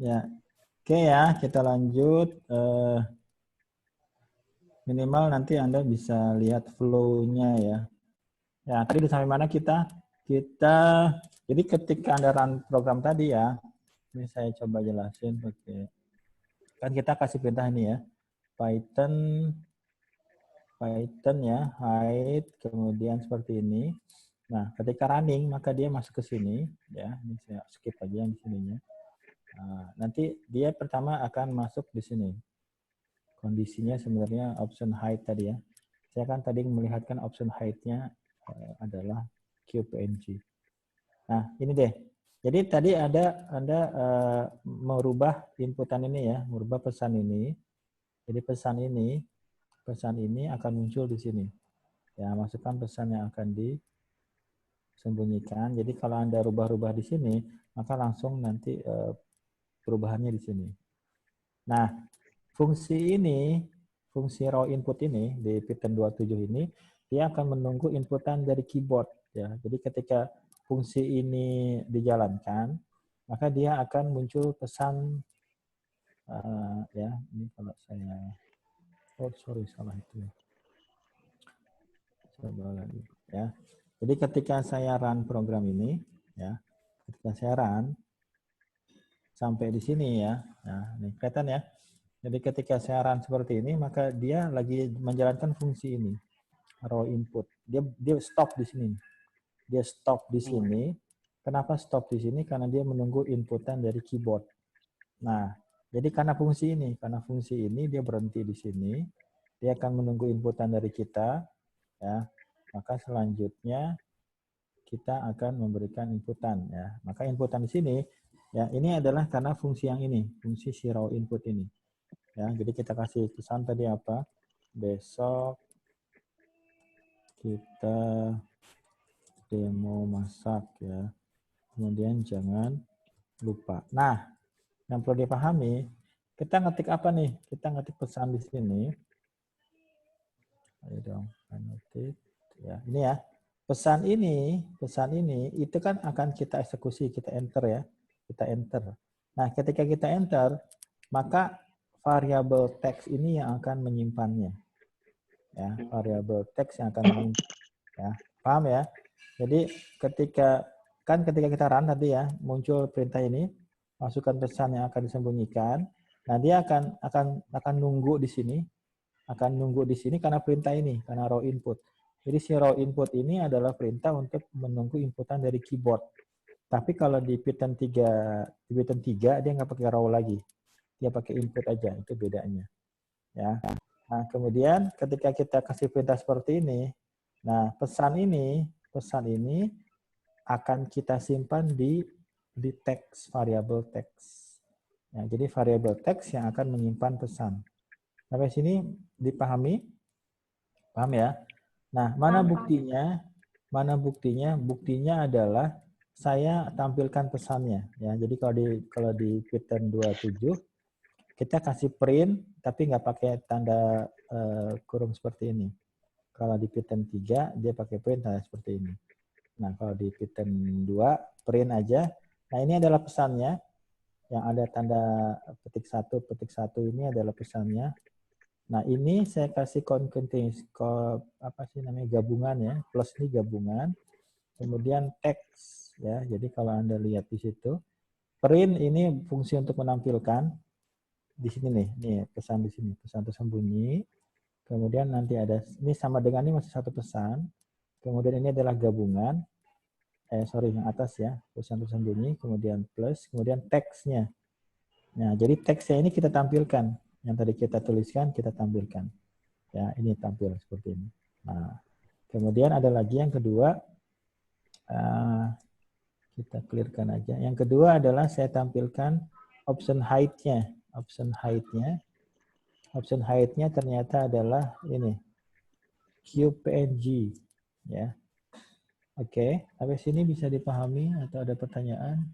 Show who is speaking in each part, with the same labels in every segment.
Speaker 1: Ya, oke ya, kita lanjut. Minimal nanti Anda bisa lihat flow-nya ya. Ya, tadi sampai mana kita? Jadi ketika Anda run program tadi ya, ini saya coba jelasin pakai, kan kita kasih perintah ini ya, Python ya, hide, kemudian seperti ini. Nah, ketika running, maka dia masuk ke sini, ya. Ini saya skip aja yang di sininya. Nah, nanti dia pertama akan masuk di sini. Kondisinya sebenarnya option hide tadi ya. Saya kan tadi melihatkan option hide-nya adalah QPNG. Nah, ini deh. Jadi tadi Anda merubah inputan ini ya, merubah pesan ini. Jadi pesan ini akan muncul di sini. Ya, masukkan pesan yang akan disembunyikan. Jadi kalau Anda rubah-rubah di sini, maka langsung nanti perubahannya di sini. Nah, fungsi raw input ini di Python 27 ini, dia akan menunggu inputan dari keyboard ya. Jadi ketika fungsi ini dijalankan, maka dia akan muncul pesan ya. Ini kalau saya salah itu ya. Coba lagi ya. Jadi ketika saya run program ini ya, ketika saya run sampai di sini ya. Nah, ini kelihatan ya. Jadi ketika saya run seperti ini, maka dia lagi menjalankan fungsi ini, raw input. Dia stop di sini. Dia stop di sini. Kenapa stop di sini? Karena dia menunggu inputan dari keyboard. Nah, jadi karena fungsi ini dia berhenti di sini. Dia akan menunggu inputan dari kita, ya. Maka selanjutnya kita akan memberikan inputan, ya. Maka inputan di sini, ya, ini adalah karena fungsi yang ini, fungsi si raw input ini. Ya, jadi kita kasih pesan tadi apa? Besok kita demo masak ya. Kemudian jangan lupa. Nah, yang perlu dipahami, kita ngetik apa nih? Kita ngetik pesan di sini. Ayo dong, ngetik. Ya, ini ya. Pesan ini itu kan akan kita eksekusi, kita enter ya. Kita enter. Nah, ketika kita enter, maka variabel teks ini yang akan menyimpannya. Ya, variabel teks yang akan menyimpan. Ya, paham ya? Jadi ketika kita run tadi ya, muncul perintah ini, masukkan pesan yang akan disembunyikan. Nah, dia akan nunggu di sini, karena perintah ini, karena raw input. Jadi si raw input ini adalah perintah untuk menunggu inputan dari keyboard. Tapi kalau di Python 3 dia nggak pakai raw lagi. Dia pakai input aja, itu bedanya. Ya. Nah, kemudian ketika kita kasih perintah seperti ini, nah pesan ini akan kita simpan di teks, variabel teks. Ya, jadi variabel teks yang akan menyimpan pesan. Sampai sini dipahami? Paham ya? Nah, mana buktinya? Buktinya adalah saya tampilkan pesannya. Ya, jadi kalau di Python 27 kita kasih print tapi nggak pakai tanda kurung seperti ini. Kalau di Python 3 dia pakai print tanda seperti ini. Nah, kalau di Python 2 print aja. Nah, ini adalah pesannya. Yang ada tanda petik satu ini adalah pesannya. Nah, ini saya kasih gabungan ya. Plus ini gabungan. Kemudian teks ya. Jadi kalau Anda lihat di situ, print ini fungsi untuk menampilkan di sini nih pesan di sini, pesan tersembunyi. Kemudian nanti ada ini sama dengan ini masih satu pesan. Kemudian ini adalah gabungan. Yang atas ya, pesan tersembunyi, kemudian plus, kemudian teksnya. Nah, jadi teksnya ini kita tampilkan. Yang tadi kita tuliskan, kita tampilkan. Ya, ini tampil seperti ini. Nah, kemudian ada lagi yang kedua, kita clearkan aja. Yang kedua adalah saya tampilkan option hide-nya. Option hide-nya ternyata adalah ini, QPNG. Ya. Oke, sampai sini bisa dipahami atau ada pertanyaan?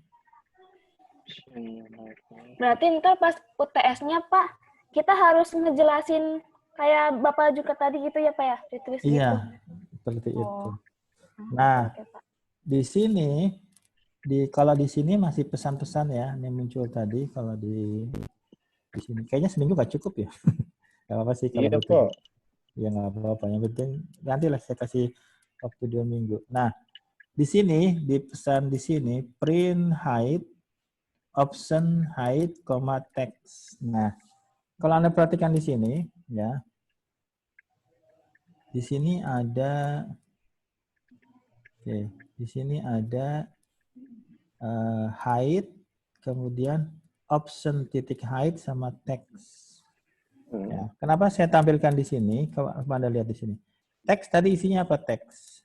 Speaker 2: Berarti ntar pas UTS-nya Pak, kita harus ngejelasin kayak Bapak juga tadi gitu ya Pak ya, ditulis
Speaker 1: Iya,
Speaker 2: gitu.
Speaker 1: seperti itu.
Speaker 2: Oh.
Speaker 1: Nah,
Speaker 2: Oke, Pak.
Speaker 1: di sini kalau di sini masih pesan-pesan ya, ini muncul tadi. Kalau di sini kayaknya seminggu nggak cukup ya. Nggak apa-apa sih kalau
Speaker 3: Iya,
Speaker 1: butuh.
Speaker 3: Pak.
Speaker 1: Ya nggak apa-apa. Yang penting nantilah saya kasih waktu 2 minggu. Nah, di sini di pesan di sini print height option height, text. Nah, kalau Anda perhatikan di sini ya. Di sini ada oke, di sini ada height, kemudian option titik height sama text. Ya, kenapa saya tampilkan di sini? Kalau Anda lihat di sini. Teks tadi isinya apa teks?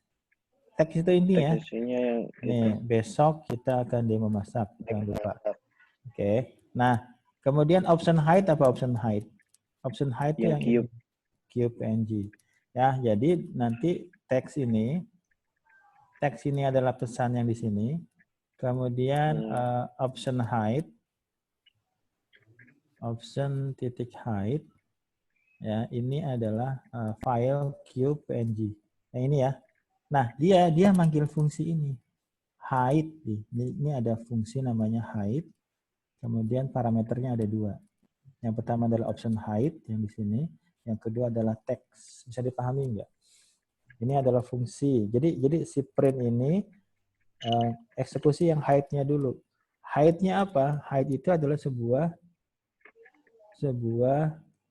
Speaker 1: Teks itu ini ya.
Speaker 3: Isinya yang
Speaker 1: Nih, besok kita akan demo masak, jangan lupa. Oke. Nah, kemudian option height apa option height? Option height itu
Speaker 3: yang
Speaker 1: yang
Speaker 3: cube.
Speaker 1: ini. Cube PNG. Ya, jadi nanti teks ini adalah pesan yang di sini. Kemudian option height, option titik height, ya ini adalah file cube PNG. Nah ini ya. Nah dia manggil fungsi ini height. Ini ada fungsi namanya height. Kemudian parameternya ada 2. Yang pertama adalah option height yang di sini. Yang kedua adalah text. Bisa dipahami nggak? Ini adalah fungsi. Jadi si print ini eksekusi yang height-nya dulu. Height-nya apa? Height itu adalah sebuah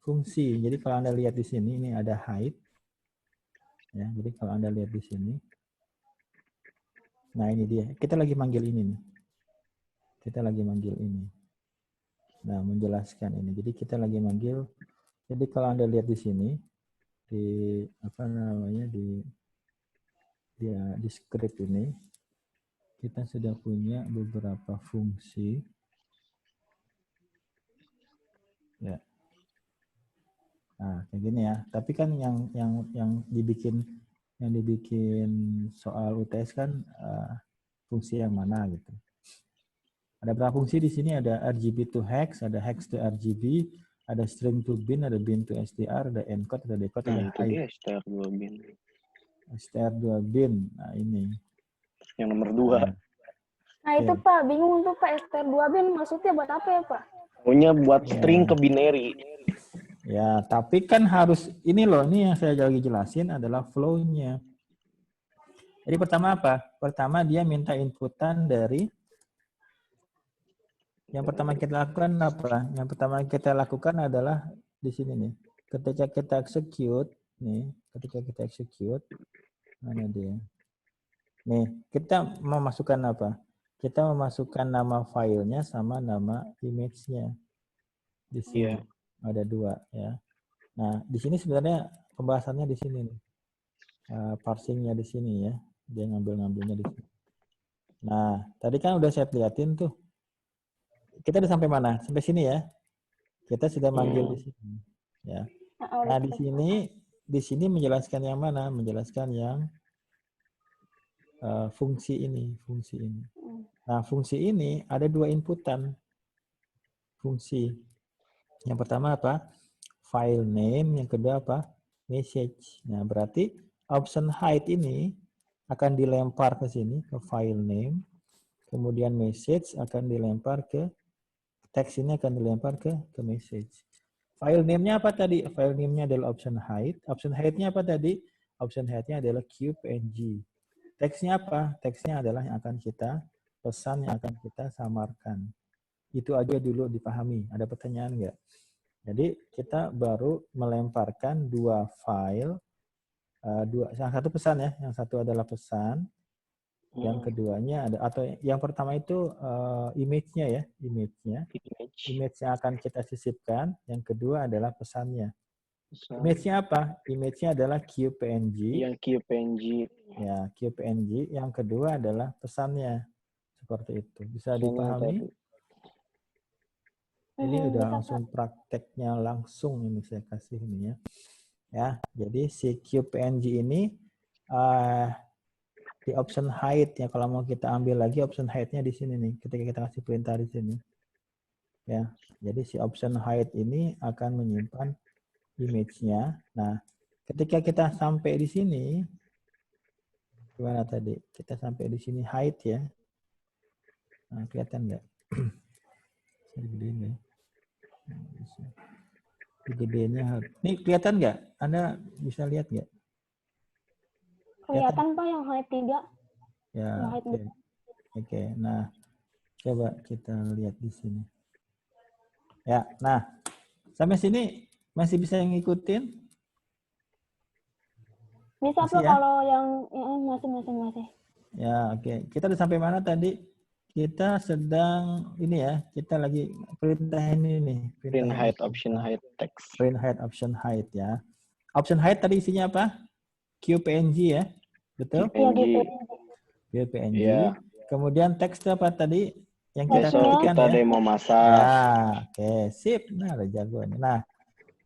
Speaker 1: fungsi. Jadi kalau Anda lihat di sini, ini ada height. Ya, jadi kalau Anda lihat di sini. Nah, ini dia. Kita lagi manggil ini nih. Kita lagi manggil ini. Nah, menjelaskan ini. Jadi kita lagi manggil. Jadi kalau Anda lihat di sini, di apa namanya, di script ini, kita sudah punya beberapa fungsi. Ya. Nah, kayak gini ya. Tapi kan yang dibikin soal UTS kan fungsi yang mana gitu. Ada berapa fungsi di sini? Ada RGB to hex, ada hex to RGB, ada string to bin, ada bin to STR, ada encode, ada decode, ada
Speaker 3: itu
Speaker 1: hide.
Speaker 3: dia STR2 bin.
Speaker 1: STR2 bin. Nah, ini.
Speaker 3: Yang nomor 2.
Speaker 2: Nah itu Pak, bingung tuh Pak, STR2 bin maksudnya buat apa ya Pak?
Speaker 3: Pokoknya buat string ke binary.
Speaker 1: Ya, tapi kan harus, ini loh, ini yang saya lagi jelasin adalah flow-nya. Jadi pertama apa? Pertama dia minta inputan dari, yang pertama kita lakukan apa? Yang pertama kita lakukan adalah di sini nih. Ketika kita execute, mana dia? Nih, kita memasukkan apa? Kita memasukkan nama filenya sama nama image-nya. Di sini ada 2 ya. Nah, di sini sebenarnya pembahasannya di sini nih. Parsingnya di sini ya. Dia ngambilnya di sini. Nah, tadi kan udah saya liatin tuh. Kita udah sampai mana? Sampai sini ya. Kita sudah manggil di sini. Ya. Nah, di sini menjelaskan yang mana? Menjelaskan yang fungsi ini. Nah, fungsi ini ada 2 inputan. Fungsi. Yang pertama apa? File name. Yang kedua apa? Message. Nah, berarti option height ini akan dilempar ke sini, ke file name. Kemudian message akan dilempar ke, teks ini akan dilempar ke message. File name-nya apa tadi? File name-nya adalah option height. Option height-nya apa tadi? Option height-nya adalah cube-ng. Teksnya apa? Teksnya adalah yang akan kita pesan, yang akan kita samarkan. Itu aja dulu dipahami. Ada pertanyaan nggak? Jadi kita baru melemparkan 2 file, yang satu pesan ya, yang satu adalah pesan, yang keduanya ada, atau yang pertama itu image-nya ya, image yang akan kita sisipkan, yang kedua adalah pesannya. Image-nya apa? Image-nya adalah QPNG.
Speaker 3: Yang QPNG.
Speaker 1: Ya, QPNG. Yang kedua adalah pesannya. Seperti itu. Bisa dipahami? Ini udah langsung prakteknya langsung ini saya kasih ini ya. Ya, jadi si QPNG ini di option height ya, kalau mau kita ambil lagi option height-nya di sini nih, ketika kita kasih perintah di sini. Ya, jadi si option height ini akan menyimpan image-nya. Nah, ketika kita sampai di sini, gimana tadi? Kita sampai di sini height ya. Nah, kelihatan nggak? Saya gedein ya. Nah, bisa. Gedenya harus. Nih kelihatan nggak? Anda bisa lihat nggak?
Speaker 2: Kelihatan Pak yang height 3.
Speaker 1: Ya,
Speaker 2: Yang height
Speaker 1: oke. Oke. Nah, coba kita lihat di sini. Ya, nah, sampai sini masih bisa ngikutin?
Speaker 2: Bisa
Speaker 1: Masih
Speaker 2: Pak
Speaker 1: ya?
Speaker 2: kalau yang masih.
Speaker 1: Ya, oke. Kita udah sampai mana tadi? Kita sedang ini ya, kita lagi perintah ini nih, perintah
Speaker 3: Print
Speaker 1: ini.
Speaker 3: height, option height, text.
Speaker 1: Print height, option height ya. Option height tadi isinya apa? QPNG ya, betul?
Speaker 2: Iya
Speaker 3: PNG.
Speaker 2: gitu.
Speaker 1: QPNG.
Speaker 3: Iya.
Speaker 1: Kemudian teks itu apa tadi? Yang kita
Speaker 3: Besok
Speaker 1: ketikkan
Speaker 3: kita
Speaker 1: ya.
Speaker 3: demo masak.
Speaker 1: Ya, oke, sip. Nah, udah jago nih. Nah,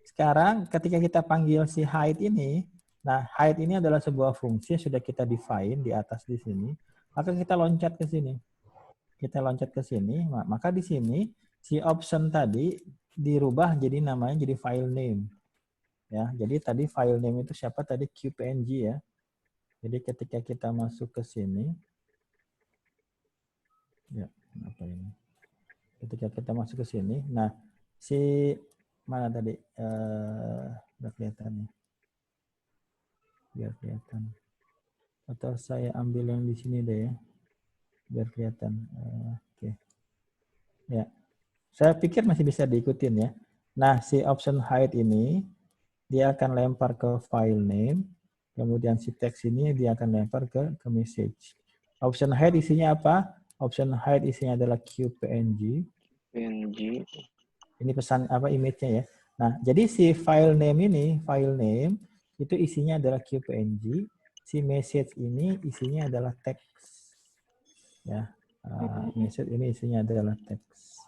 Speaker 1: sekarang ketika kita panggil si height ini, nah height ini adalah sebuah fungsi yang sudah kita define di atas di sini. Maka kita loncat ke sini. Kita loncat ke sini, maka di sini si option tadi dirubah jadi namanya jadi file name. Ya, jadi tadi file name itu siapa tadi? QPNG ya. Jadi ketika kita masuk ke sini, ya, apa ini? Ketika kita masuk ke sini, nah si mana tadi? Udah kelihatan nih. Biar kelihatan. Atau saya ambil yang di sini deh ya, biar kelihatan. Oke. Ya, saya pikir masih bisa diikutin ya. Nah, si option height ini dia akan lempar ke file name, kemudian si teks ini dia akan lempar ke message. Option height isinya apa? Option height isinya adalah QPNG.
Speaker 3: PNG.
Speaker 1: Ini pesan apa image-nya ya. Nah, jadi si file name ini, file name itu isinya adalah QPNG. Si message ini isinya adalah teks. Ya, message ini isinya adalah teks.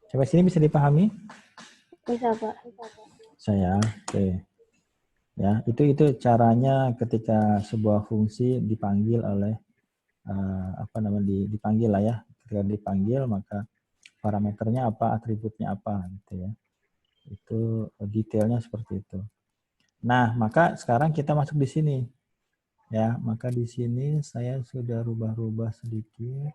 Speaker 1: Sampai sini bisa dipahami?
Speaker 2: Bisa Pak.
Speaker 1: Saya, oke. Ya, itu caranya ketika sebuah fungsi dipanggil oleh apa namanya dipanggil lah ya. Ketika dipanggil maka parameternya apa, atributnya apa gitu ya. Itu detailnya seperti itu. Nah, maka sekarang kita masuk di sini. Ya, maka di sini saya sudah rubah-rubah sedikit.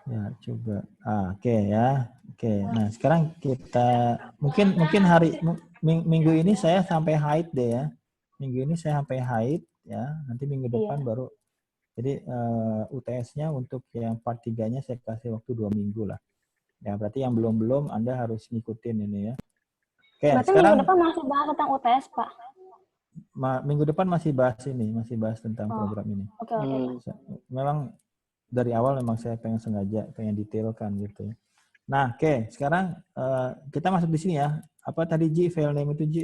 Speaker 1: Ya, coba. Oke ya. Oke. Nah, sekarang kita mungkin hari minggu ini saya sampai height deh ya. Minggu ini saya sampai height ya. Nanti minggu depan baru. Jadi UTS-nya untuk yang part 3-nya saya kasih waktu 2 minggu lah. Ya, berarti yang belum Anda harus ngikutin ini ya. Oke,
Speaker 2: Berarti
Speaker 1: sekarang
Speaker 2: minggu depan masih bahas tentang UTS Pak.
Speaker 1: minggu depan masih bahas tentang
Speaker 2: Oh,
Speaker 1: program ini.
Speaker 2: oke Pak.
Speaker 1: Memang dari awal memang saya pengen detailkan gitu. Nah, oke, sekarang kita masuk di sini ya. Apa tadi Ji file name itu Ji?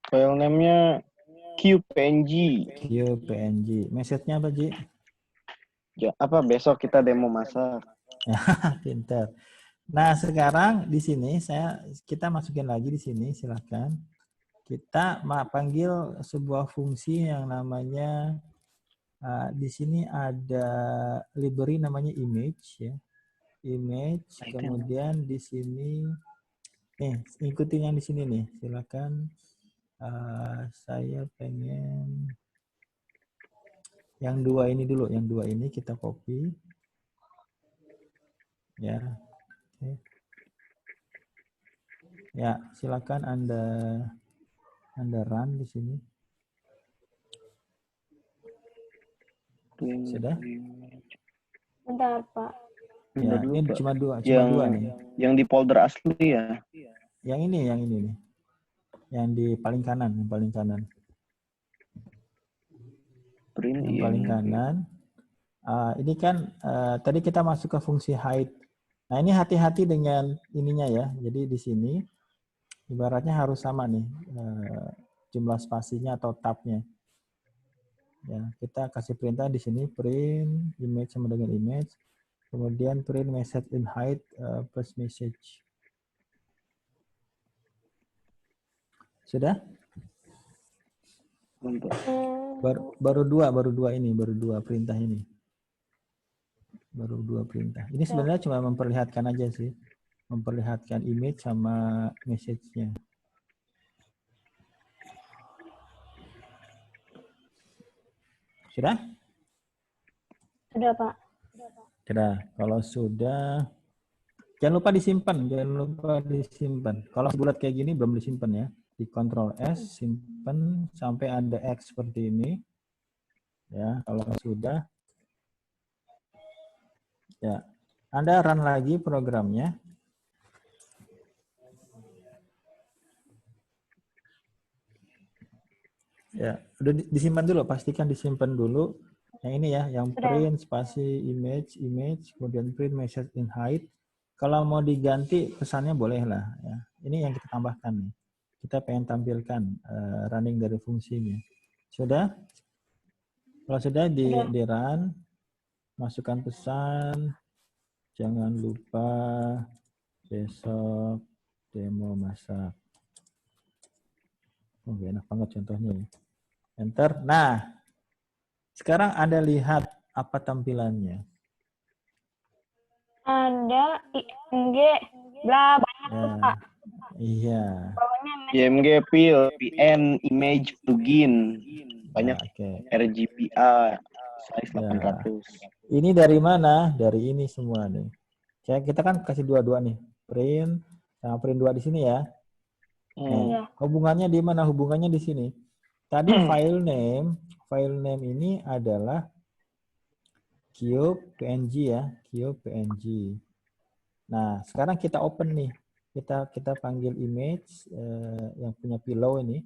Speaker 3: File name-nya QPNG.
Speaker 1: QPNG. Message-nya apa Ji?
Speaker 3: Ya, apa besok kita demo masak.
Speaker 1: Pinter. Nah, sekarang di sini kita masukin lagi di sini, silakan. Kita panggil sebuah fungsi yang namanya di sini ada library namanya image ya. Image, kemudian di sini ikutin yang di sini nih, silakan. Saya pengen yang dua ini dulu, yang dua ini kita copy. Ya, oke. Ya, silakan Anda run di sini. Sudah?
Speaker 2: Bentar Pak.
Speaker 1: Ya, ini cuma dua nih.
Speaker 3: Yang di folder asli ya.
Speaker 1: Yang ini nih. Yang di paling kanan,
Speaker 3: Print
Speaker 1: yang paling kanan. Ini kan tadi kita masuk ke fungsi height. Nah, ini hati-hati dengan ininya ya. Jadi di sini ibaratnya harus sama nih jumlah spasinya atau tabnya. Ya, kita kasih perintah di sini print image sama dengan image, kemudian print message in height plus message. Sudah? Baru dua perintah ini. Baru dua perintah. Ini sebenarnya cuma memperlihatkan aja sih. Memperlihatkan image sama message-nya. Sudah?
Speaker 2: Sudah, Pak.
Speaker 1: Sudah. Kalau sudah, jangan lupa disimpan. Jangan lupa disimpan. Kalau bulat kayak gini belum disimpan ya. Di Ctrl S, simpan sampai ada X seperti ini. Ya, kalau sudah, ya, Anda run lagi programnya. Ya, udah disimpan dulu, pastikan disimpan dulu. Yang ini ya, yang
Speaker 2: Sudah.
Speaker 1: print spasi image, kemudian print message in height. Kalau mau diganti pesannya boleh lah ya. Ini yang kita tambahkan nih. Kita pengen tampilkan running dari fungsinya. Sudah? Kalau sudah di run, masukkan pesan. Jangan lupa besok demo masak. Oh, enak banget contohnya ya. Enter. Nah, sekarang Anda lihat apa tampilannya.
Speaker 2: Ada IMG, bla banyak tuh,
Speaker 1: Ya,
Speaker 2: Pak.
Speaker 1: iya.
Speaker 2: Bawahnya
Speaker 3: IMG, PIL, PN, image, plugin. Banyak
Speaker 1: Ya, oke.
Speaker 3: RGBA, size
Speaker 1: Ya.
Speaker 3: 800.
Speaker 1: Ini dari mana? Dari ini semua nih. Kita kan kasih dua-dua nih. Print sama print 2 di sini ya.
Speaker 2: Iya.
Speaker 1: Hubungannya di mana? Hubungannya di sini. Tadi file name ini adalah cube PNG ya, cube PNG. Nah, sekarang kita open nih. Kita panggil image yang punya pillow ini.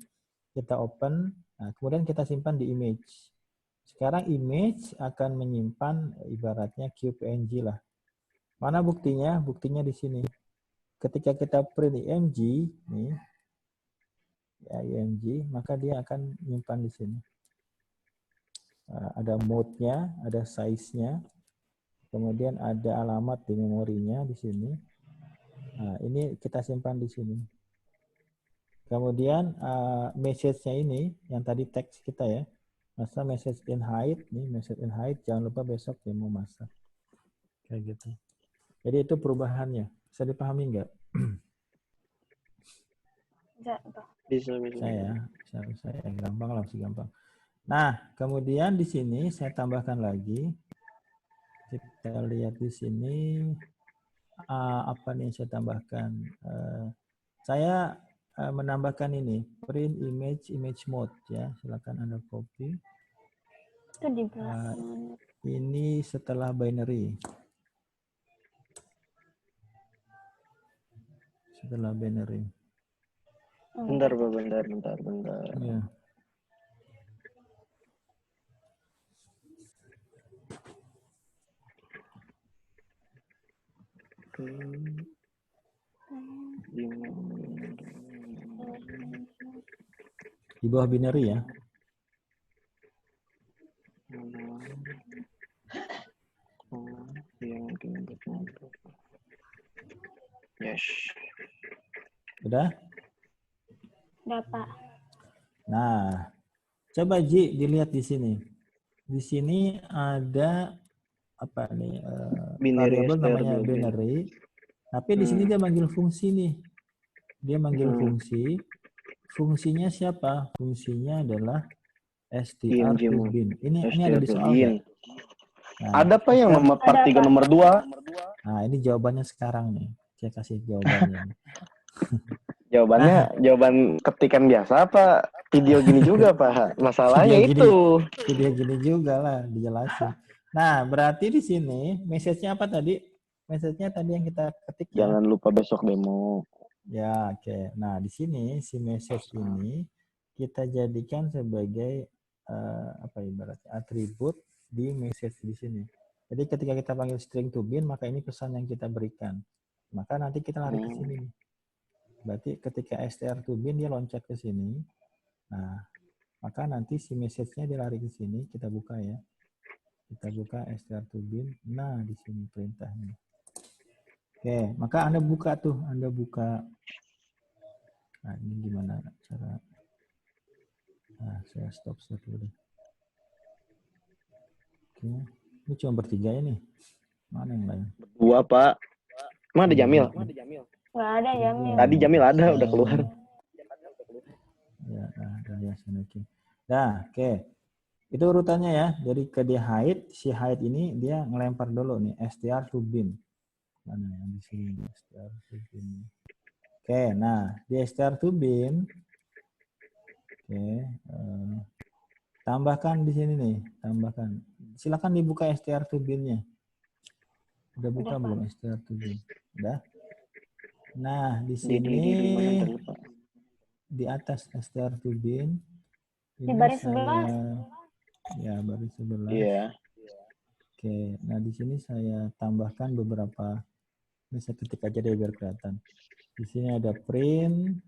Speaker 1: Kita open, nah, kemudian kita simpan di image. Sekarang image akan menyimpan ibaratnya cube PNG lah. Mana buktinya? Buktinya di sini. Ketika kita print img nih, ya img, maka dia akan menyimpan di sini. Ada mode-nya, ada size-nya, kemudian ada alamat di memorinya di sini. Nah, ini kita simpan di sini. Kemudian message-nya ini, yang tadi teks kita ya, masa message in height, nih message in height, jangan lupa besok demo masak. Kayak gitu. Jadi itu perubahannya. Bisa dipahami nggak?
Speaker 3: Bisa.
Speaker 1: Saya gampang lah, masih gampang. Nah, kemudian di sini saya tambahkan lagi. Kita lihat di sini apa nih saya tambahkan. Saya menambahkan ini print image mode ya. Silakan Anda copy.
Speaker 2: Itu di belakang.
Speaker 1: Ini setelah binary. Setelah binary.
Speaker 3: Bentar, Pak, bentar.
Speaker 1: Ya. Di bawah binary ya.
Speaker 3: Yes.
Speaker 1: Udah?
Speaker 2: Udah, Pak.
Speaker 1: Nah, coba Ji dilihat di sini. Di sini ada apa nih?
Speaker 3: Binary
Speaker 1: Variabel
Speaker 3: str
Speaker 1: namanya
Speaker 3: building.
Speaker 1: binary. Tapi di sini dia manggil fungsi nih. Dia manggil fungsi. Fungsinya siapa? Fungsinya adalah str to bin. Ini ada di soal nggak? Nah,
Speaker 3: ada Pak yang nomor part 3 nomor 2.
Speaker 1: Nah, ini jawabannya sekarang nih. Saya kasih jawabannya.
Speaker 3: Jawaban ketikan biasa apa video gini juga Pak? Masalahnya
Speaker 1: video
Speaker 3: itu.
Speaker 1: Video gini juga lah dijelasin. Nah, berarti di sini message-nya apa tadi? Message-nya tadi yang kita ketik ya.
Speaker 3: Jangan lupa besok demo.
Speaker 1: Ya, oke. Nah, di sini si message ini kita jadikan sebagai apa ibaratnya atribut di message di sini. Jadi ketika kita panggil string to bin, maka ini pesan yang kita berikan. Maka nanti kita lari ke sini. Berarti ketika str to bin dia loncat ke sini. Nah, maka nanti si message-nya dia lari ke sini. Kita buka ya. Kita buka str to bin. Nah, di sini perintahnya. Oke, maka Anda buka tuh. Anda buka. Nah, ini gimana cara. Nah, saya stop dulu deh. Oke. Ini cuma bertiga ini. Mana yang lain?
Speaker 3: Dua Pak. Mana ada Jamil?
Speaker 2: Nggak ada Jamil.
Speaker 3: Tadi Jamil ada udah keluar.
Speaker 1: Ya, nah, saya naikin. Nah, oke. Itu urutannya ya. Dari ke di hide, si hide ini dia ngelempar dulu nih str to bin. Mana yang di sini str to bin. Oke, nah di str to bin, oke, tambahkan di sini nih, tambahkan. Silakan dibuka str to bin-nya. Udah buka
Speaker 2: Udah, Pak.
Speaker 1: belum str to bin? Udah. Nah di
Speaker 3: Di mana
Speaker 1: sini
Speaker 3: dulu, Pak?
Speaker 1: di atas str to bin
Speaker 2: Di
Speaker 1: ini
Speaker 2: baris
Speaker 1: saya
Speaker 2: 11.
Speaker 1: ya baris 11.
Speaker 3: Iya.
Speaker 1: Oke, nah di sini saya tambahkan beberapa. Ini saya ketik aja deh biar kelihatan. Di sini ada print,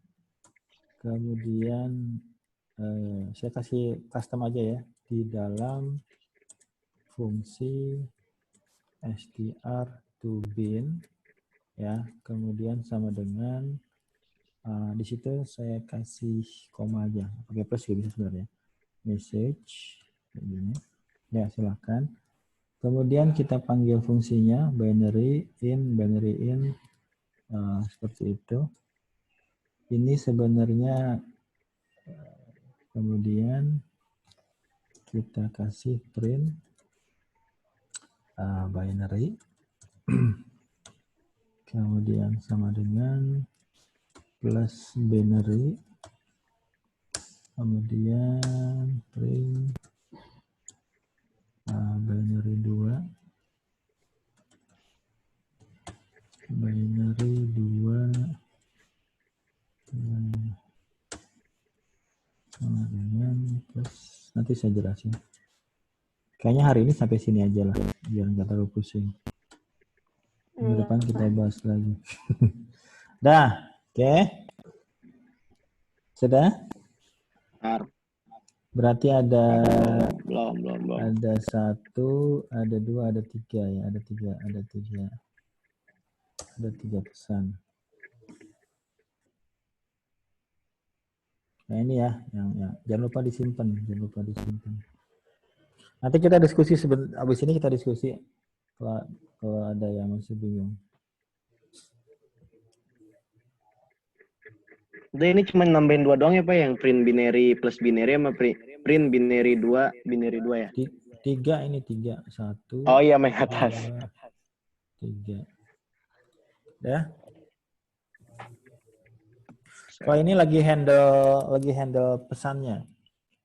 Speaker 1: kemudian saya kasih custom aja ya di dalam fungsi str to bin ya, kemudian sama dengan di situ saya kasih koma aja, pakai plus juga bisa sebenarnya. Message begini. Ya, silakan. Kemudian kita panggil fungsinya binary in seperti itu. Ini sebenarnya kemudian kita kasih print binary kemudian sama dengan plus binary kemudian print binary 2 sama dengan plus, nanti saya jelasin. Kayaknya hari ini sampai sini aja lah biar nggak terlalu pusing. Minggu
Speaker 2: Iya,
Speaker 1: depan kita
Speaker 2: Pak.
Speaker 1: bahas lagi. Dah, oke. Sudah? Berarti ada
Speaker 3: Belum.
Speaker 1: ada 1, ada 2, ada 3 ya, ada 3 pesan. Nah ini ya, yang jangan lupa disimpan, Nanti kita diskusi abis ini kita diskusi kalau ada yang masih bingung.
Speaker 3: Udah, ini cuma nambahin 2 doang ya Pak, yang print binary plus binary sama print binary 2 ya?
Speaker 1: 3 ini 3. 1.
Speaker 3: Oh iya, main atas.
Speaker 1: 2, 3. Ya. Kalau ini lagi handle pesannya.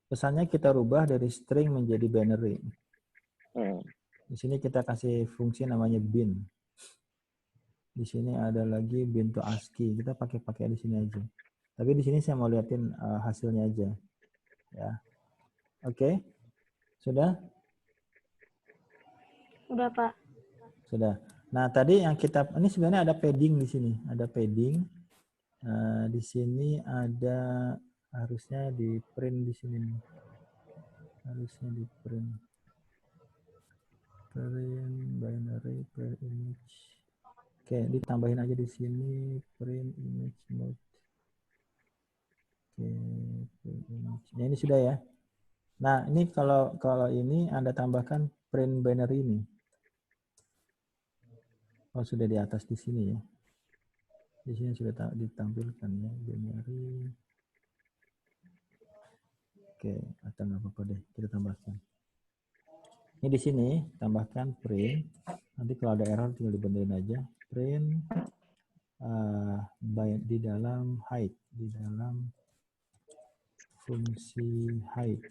Speaker 1: Pesannya kita rubah dari string menjadi binary. Di sini kita kasih fungsi namanya bin. Di sini ada lagi bin to ASCII. Kita pakai di sini aja. Tapi di sini saya mau liatin hasilnya aja. Ya. Oke. Sudah?
Speaker 2: Udah, Pak.
Speaker 1: Sudah. Nah, tadi yang ini sebenarnya ada padding di sini. Ada padding. Di sini ada harusnya di print di sini nih. Harusnya di print binary print image. Oke, ditambahin aja di sini print image mode. Oke, print image. Nah, ini sudah ya. Nah, ini kalau ini Anda tambahkan print binary ini. Oh, sudah di atas di sini ya. Di sini sudah ditampilkan ya binary. Oke, atau nggak apa-apa deh, kita tambahkan. Ini di sini tambahkan print. Nanti kalau ada error tinggal dibenerin aja. Print di dalam hide, di dalam fungsi hide.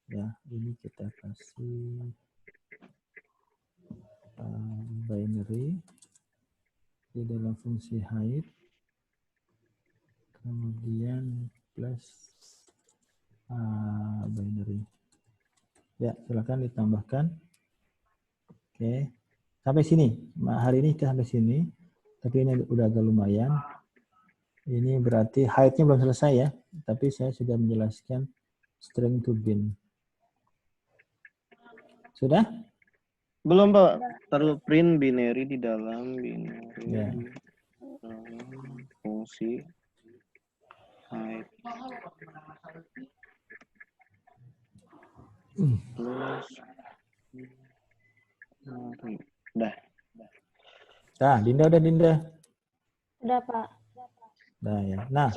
Speaker 1: Ya, ini kita kasih binary di dalam fungsi hide. Kemudian plus binary. Ya, silakan ditambahkan. Oke. Sampai sini. Hari ini kita sampai sini. Tapi ini udah agak lumayan. Ini berarti hide-nya belum selesai ya. Tapi saya sudah menjelaskan string to bin. Sudah?
Speaker 3: Belum Pak. Taruh print binary di dalam binary.
Speaker 1: Ya.
Speaker 3: Fungsi hide. Plus. Udah.
Speaker 1: Nah, Dinda udah Dinda.
Speaker 2: Udah, Pak.
Speaker 1: Nah ya. Nah,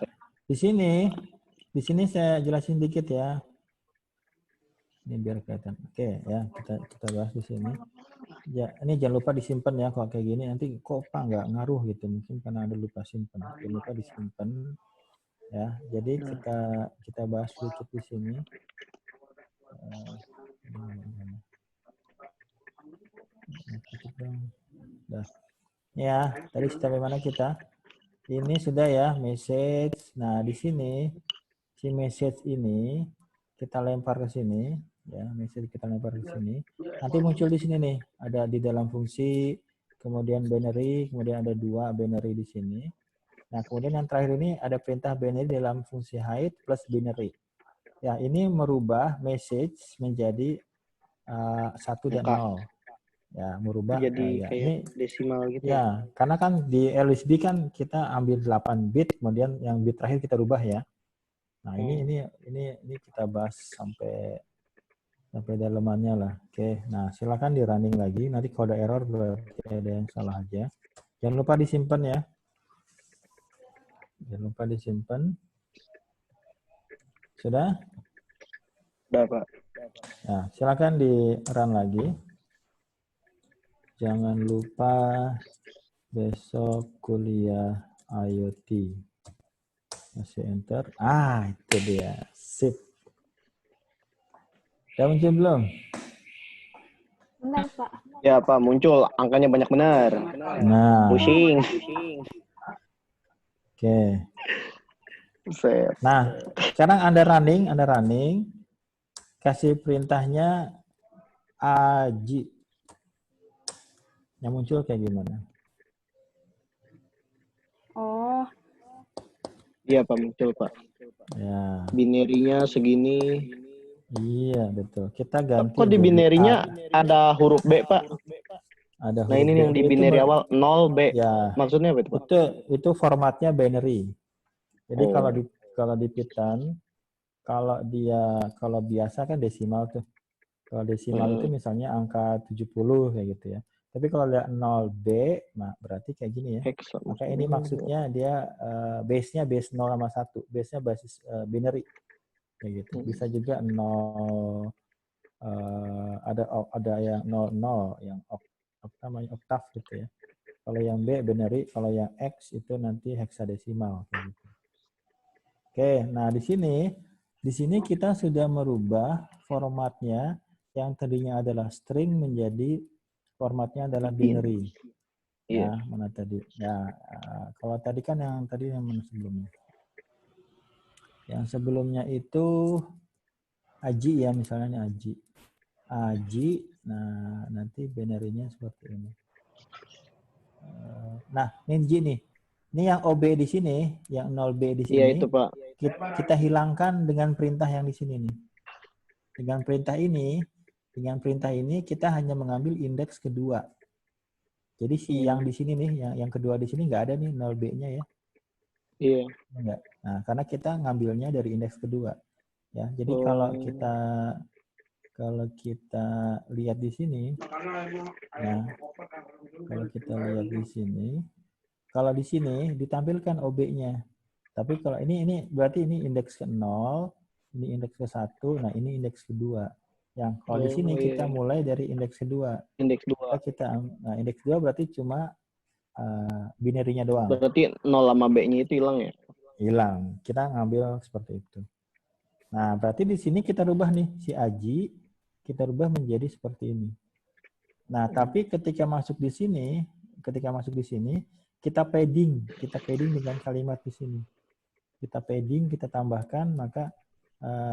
Speaker 1: di sini saya jelasin dikit ya. Ini biar kelihatan. Oke, ya kita bahas di sini. Ya, ini jangan lupa disimpan ya kalau kayak gini. Nanti kok Pak nggak ngaruh gitu. Mungkin karena ada lupa simpan. Jangan lupa disimpan. Ya, jadi kita bahas sedikit di sini. Dah. Ya, tadi sampai mana kita? Ini sudah ya message. Nah, di sini si message ini kita lempar ke sini, ya, message kita lempar ke sini. Nanti muncul di sini nih, ada di dalam fungsi, kemudian binary, kemudian ada 2 binary di sini. Nah, kemudian yang terakhir ini ada perintah binary dalam fungsi hide plus binary. Ya, ini merubah message menjadi 1 dan
Speaker 3: Angka.
Speaker 1: 0. Ya, merubah
Speaker 3: Jadi
Speaker 1: ya.
Speaker 3: kayak
Speaker 1: Ini
Speaker 3: desimal gitu ya.
Speaker 1: ya, karena kan di LSB kan kita ambil 8 bit, kemudian yang bit terakhir kita rubah ya. Nah, ini kita bahas sampai dalamannya lah. Oke, nah silakan di running lagi. Nanti kalau ada error berarti ada yang salah aja. Jangan lupa disimpan ya. Jangan lupa disimpan. Sudah?
Speaker 3: Udah, Pak.
Speaker 1: Nah, silakan di run lagi. Jangan lupa besok kuliah IoT. Masih enter. Itu dia. Sip. Udah muncul belum?
Speaker 2: Benar, Pak.
Speaker 3: Ya, Pak, muncul. Angkanya banyak benar.
Speaker 1: Nah,
Speaker 3: Pusing.
Speaker 1: oke.
Speaker 3: Set.
Speaker 1: Nah, sekarang Anda running, kasih perintahnya aji. Yang muncul kayak gimana?
Speaker 2: Oh,
Speaker 3: Iya, Pak, muncul, Pak.
Speaker 1: Ya,
Speaker 3: Binary-nya segini.
Speaker 1: iya betul. Kita ganti
Speaker 3: Kok di
Speaker 1: jadi
Speaker 3: binary-nya
Speaker 1: A.
Speaker 3: ada huruf B, Pak?
Speaker 1: Ada
Speaker 3: Nah,
Speaker 1: huruf
Speaker 3: ini
Speaker 1: B.
Speaker 3: yang di binary awal 0 B.
Speaker 1: Ya,
Speaker 3: Maksudnya apa itu, Pak?
Speaker 1: itu formatnya binary. Jadi
Speaker 3: Oh.
Speaker 1: kalau di Python, kalau biasa kan desimal tuh. Kalau desimal itu misalnya angka 70 kayak gitu ya. Tapi kalau lihat 0B, nah berarti kayak gini ya.
Speaker 3: Hex.
Speaker 1: Maka ini maksudnya dia base-nya base 0 sama 1. Base-nya basis binary. Kayak gitu. Bisa juga 0 ada yang 00 yang namanya oktav gitu ya. Kalau yang B binary, kalau yang X itu nanti heksadesimal kayak gitu. Oke, nah di sini kita sudah merubah formatnya yang tadinya adalah string menjadi formatnya adalah binary. Ya, mana tadi? Ya, kalau tadi kan yang mana sebelumnya? Yang sebelumnya itu aji ya, misalnya aji. Aji, nah nanti binary-nya seperti ini. Nah, ini nih. Ini yang OB di sini, yang 0B di sini.
Speaker 3: Iya, itu, Pak.
Speaker 1: Kita hilangkan dengan perintah yang di sini nih. Dengan perintah ini kita hanya mengambil indeks kedua. Jadi yang di sini nih, yang kedua di sini nggak ada nih 0B-nya ya.
Speaker 3: Iya.
Speaker 1: Enggak. Nah, karena kita ngambilnya dari indeks kedua. Ya, jadi kalau kita lihat di sini, nah, kalau kita lihat di sini, kalau di sini ditampilkan OB-nya. Tapi kalau ini berarti ini indeks ke-0, ini indeks ke-1, nah ini indeks kedua. Yang kalau di sini kita mulai dari indeks kedua.
Speaker 3: Indeks 2.
Speaker 1: Nah, indeks 2 berarti cuma binary-nya doang.
Speaker 3: Berarti 0 sama B-nya itu hilang ya?
Speaker 1: Hilang. Kita ngambil seperti itu. Nah, berarti di sini kita rubah nih si Aji, kita rubah menjadi seperti ini. Nah, tapi ketika masuk di sini, kita padding dengan kalimat di sini. Kita padding, kita tambahkan, maka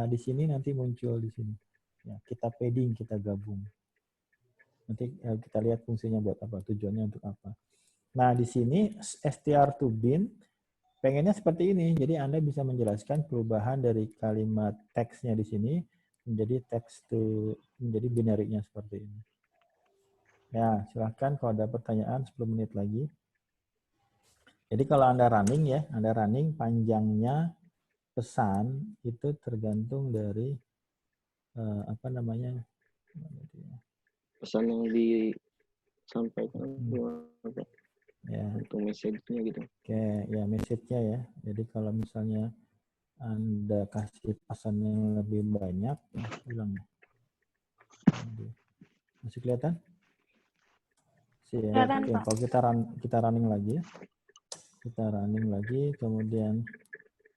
Speaker 1: di sini nanti muncul di sini. Ya, kita padding, kita gabung. Nanti kita lihat fungsinya buat apa, tujuannya untuk apa. Nah, di sini str2bin pengennya seperti ini. Jadi Anda bisa menjelaskan perubahan dari kalimat teksnya di sini menjadi menjadi binary-nya seperti ini. Ya, silahkan kalau ada pertanyaan 10 menit lagi. Jadi kalau Anda running panjangnya pesan itu tergantung dari
Speaker 3: pesan yang disampaikan
Speaker 1: ya
Speaker 3: untuk message-nya gitu.
Speaker 1: Oke, ya message-nya ya. Jadi kalau misalnya Anda kasih pesan yang lebih banyak, hilang. Masih kelihatan? Ya.
Speaker 2: Kelihatan,
Speaker 1: Oke,
Speaker 2: Pak.
Speaker 1: kalau kita running lagi ya. Kita running lagi, kemudian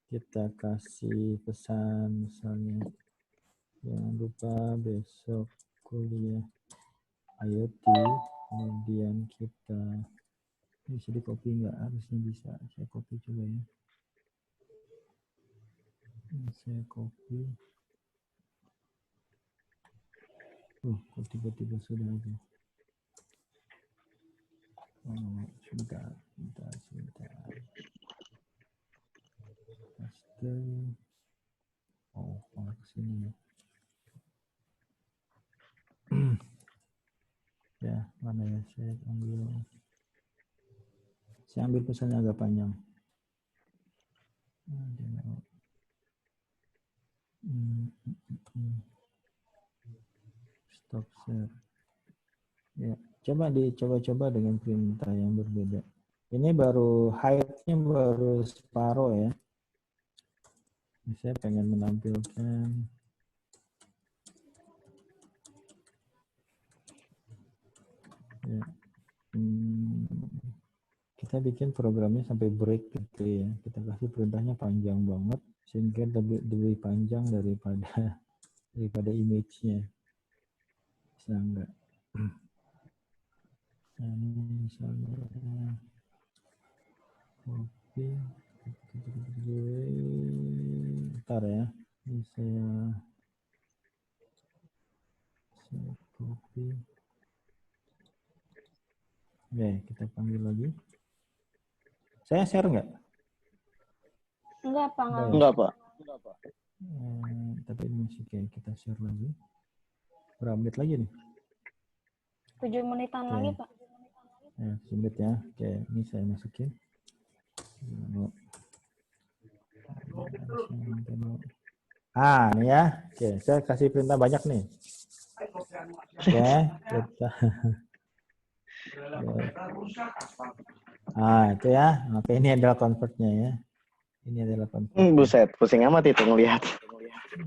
Speaker 1: kita kasih pesan misalnya jangan lupa besok kuliah IoT, kemudian kita bisa di copy nggak? Harusnya bisa. Saya copy coba ya. Saya copy. Kok tiba-tiba sudah aja. Oh, sebentar. Paste. Oh, malah kesini ya. Ya, mana ya? Saya ambil pesannya agak panjang. Stop share. Ya, coba dengan perintah yang berbeda. Ini baru height-nya baru separuh ya. Saya pengen menampilkan ya. Kita bikin programnya sampai break gitu ya. Kita kasih perintahnya panjang banget sehingga lebih panjang daripada image-nya. Bisa enggak? Nah, ini misalnya copy. Bentar ya. Ini saya copy. Oke, kita panggil lagi. Saya share nggak?
Speaker 2: Enggak, Pak.
Speaker 3: Enggak, Pak.
Speaker 1: Tapi ini masih kayak kita share lagi. Berapa menit lagi nih?
Speaker 2: 7 menitan lagi, Pak.
Speaker 1: Ya, 7 menit ya. Oke, ini saya masukin. Ini ya. Oke, saya kasih perintah banyak nih. Oke, kita. Itu ya. Oke, ini adalah convert-nya ya. Ini adalah convert.
Speaker 3: Buset, pusing amat itu ngelihat.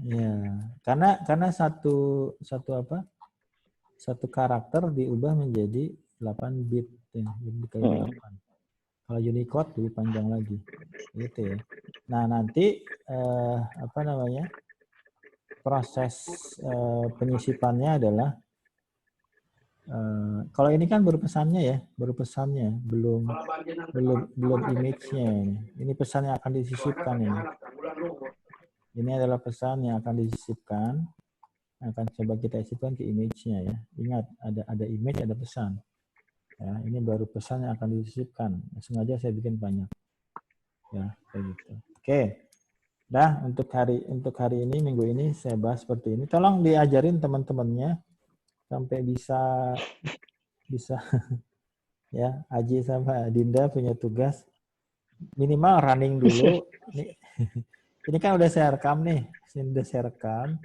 Speaker 1: Ya, karena satu karakter diubah menjadi 8 bit ya, lebih kayak 8. Kalau Unicode lebih panjang lagi. Gitu ya. Nah, nanti proses penyisipannya adalah kalau ini kan baru pesannya, belum image-nya. Ini pesan yang akan disisipkan ini. Ini adalah pesan yang akan disisipkan, akan coba kita sisipkan ke image-nya ya. Ingat, ada image, ada pesan. Ya, ini baru pesan yang akan disisipkan. Sengaja saya bikin banyak. Ya, kayak gitu. Oke. Dah, untuk hari ini, minggu ini saya bahas seperti ini. Tolong diajarin teman-temannya sampai bisa ya, Aji sama Dinda punya tugas minimal running dulu. Ini kan udah saya rekam nih, udah saya rekam.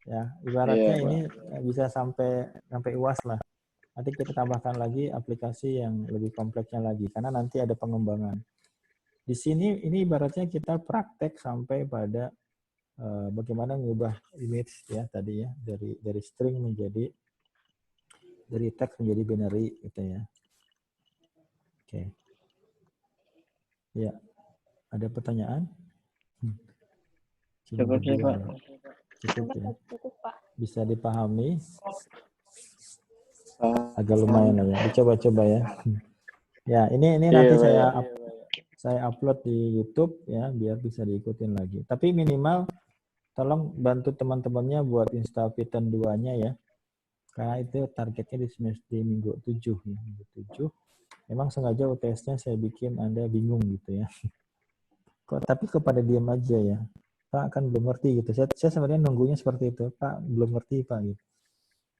Speaker 1: Ya, ibaratnya ini bisa sampai UAS lah. Nanti kita tambahkan lagi aplikasi yang lebih kompleksnya lagi karena nanti ada pengembangan. Di sini ini ibaratnya kita praktek sampai pada bagaimana mengubah image ya tadi ya dari string menjadi dari teks menjadi binary gitu ya. Oke. Ya. Ada pertanyaan?
Speaker 3: Cukup sih, Pak.
Speaker 1: Cukup ya.
Speaker 2: Cukup, Pak.
Speaker 1: Bisa dipahami? Agak lumayan lah ya. Dicoba-coba ya. Ya, ini nanti saya upload di YouTube ya biar bisa diikutin lagi. Tapi minimal tolong bantu teman-temannya buat install Python 2-nya ya. Karena itu targetnya di minggu 7 ya, minggu 7. Memang sengaja UTS-nya saya bikin Anda bingung gitu ya. Tapi kepada diam aja ya. Pak kan belum ngerti gitu. Saya sebenarnya nunggunya seperti itu. Pak belum ngerti Pak gitu.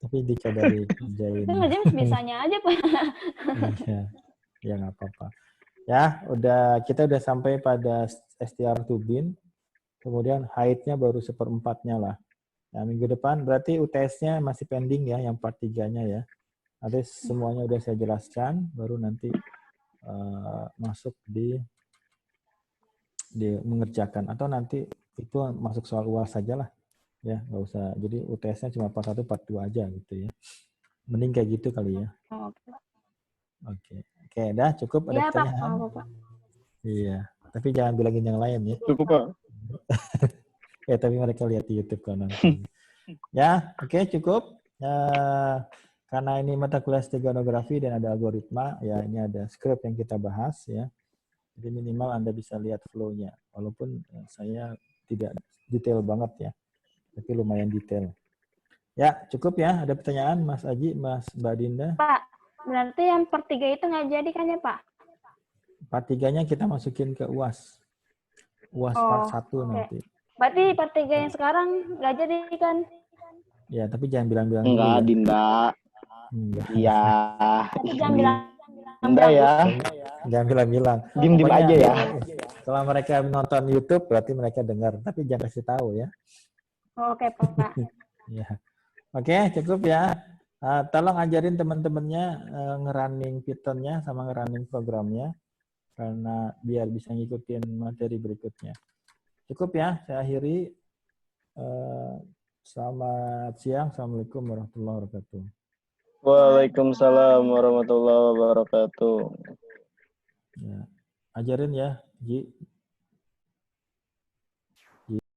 Speaker 1: Tapi dicoba dikerjain.
Speaker 2: Itu nge-jam bisanya aja, Pak.
Speaker 1: Iya. Ya nggak apa-apa. Ya, kita udah sampai pada str2bin. Kemudian height-nya baru 1/4-nya lah. Nah, minggu depan berarti UTS-nya masih pending ya, yang part 3-nya ya. Nanti semuanya udah saya jelaskan, baru nanti masuk di mengerjakan. Atau nanti itu masuk soal UAS saja lah. Ya, nggak usah. Jadi UTS-nya cuma part 1, part 2 aja gitu ya. Mending kayak gitu kali ya.
Speaker 2: Oke, Pak.
Speaker 1: Oke. Oke, dah cukup ada
Speaker 2: Iya, Pak.
Speaker 1: pertanyaan?
Speaker 2: Apa, Pak?
Speaker 1: Iya. Tapi jangan bilangin yang lain ya.
Speaker 3: Cukup, Pak.
Speaker 1: Tapi mereka lihat di YouTube kan nanti. Ya, oke cukup. Karena ini mata kuliah steganografi dan ada algoritma, ya ini ada script yang kita bahas ya. Jadi minimal Anda bisa lihat flow-nya. Walaupun saya tidak detail banget ya, tapi lumayan detail. Ya, cukup ya. Ada pertanyaan Mas Aji, Mbak Dinda?
Speaker 2: Pak, berarti yang per 3 itu nggak jadi kan ya, Pak?
Speaker 1: Part 3-nya kita masukin ke UAS. UAS
Speaker 2: Oh,
Speaker 1: part 1
Speaker 2: oke.
Speaker 1: nanti.
Speaker 2: Berarti per 3 yang sekarang nggak jadi kan?
Speaker 1: Ya, tapi jangan bilang-bilang dulu
Speaker 3: Enggak,
Speaker 1: ya.
Speaker 3: Dinda.
Speaker 1: Enggak.
Speaker 3: Iya.
Speaker 2: Tapi jangan bilang
Speaker 3: Dinda ya.
Speaker 1: Jangan bilang-bilang.
Speaker 3: Diem-diem
Speaker 1: Pokoknya
Speaker 3: aja ya.
Speaker 1: kalau mereka nonton YouTube berarti mereka dengar, tapi jangan kasih tahu ya.
Speaker 2: Oke, Pak.
Speaker 1: Ya. Oke, cukup ya. Tolong ajarin teman-temannya ngerunning Python-nya sama ngerunning programnya karena biar bisa ngikutin materi berikutnya. Cukup ya, saya akhiri. Selamat siang. Assalamualaikum warahmatullahi wabarakatuh.
Speaker 3: Waalaikumsalam warahmatullahi wabarakatuh.
Speaker 1: Ya. Ajarin ya, Ji.